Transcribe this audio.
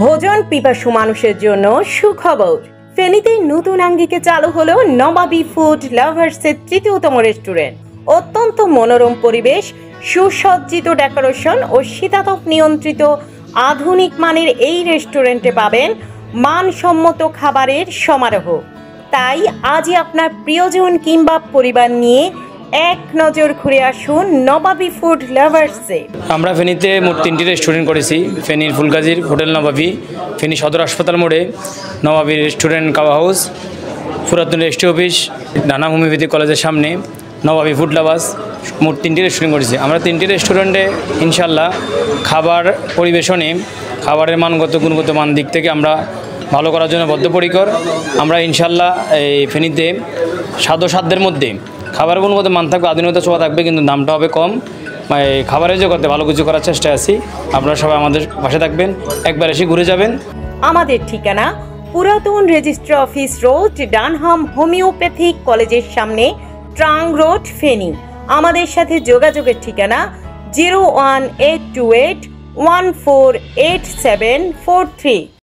ভোজন পিপাসু মানুষের জন্য সুখবর। ফেনীতে নতুন আঙ্গিকে চালু হলো নবাবী ফুড লাভার্সের তৃতীয়তম রেস্টুরেন্ট। অত্যন্ত মনোরম পরিবেশ, সুসজ্জিত ডেকোরেশন ও শীতাতপ নিয়ন্ত্রিত আধুনিক মানের এই রেস্টুরেন্টে পাবেন মানসম্মত খাবারের সমারোহ। তাই আজই আপনার প্রিয়জন কিংবা পরিবার নিয়ে এক নজর ঘুরে আসুন নবাবী ফুড লাভার্সে। আমরা ফেনীতে মোট 3টি রেস্টুরেন্ট করেছি। ফেনীর ফুলগাজীর হোটেল নবাবী, ফেনী সদর হাসপাতাল মোড়ে নবাবী রেস্টুরেন্ট কাবা হাউস, পুরাতন রেজিস্ট্রি অফিস, ডানা হোমিওপ্যাথি কলেজের সামনে নবাবী ফুড লাভার্স, মোট 3টি রেস্টুরেন্ট করেছি। আমরা 3টি রেস্টুরেন্টে ইনশাল্লাহ খাবার পরিবেশনে খাবারের মানগত গুণগত মান দিক থেকে আমরা ভালো করার জন্য বদ্ধপরিকর। আমরা ইনশাল্লাহ এই ফেনীতে সাধ্যের মধ্যে খাবার গুণগত মান থাকবে, আধুনিকতা ছোঁয়া থাকবে, কিন্তু দামটা হবে কম। খাবারের জগতে ভালো কিছু করার চেষ্টায় আছি। আপনারা সবাই আমাদের পাশে থাকবেন, একবার এসে ঘুরে যাবেন। আমাদের ঠিকানা পুরাতন registry office road, Dunham homeopathic কলেজের সামনে, ট্রাং রোড, ফেনী। আমাদের সাথে যোগাযোগের ঠিকানা 01828 148743।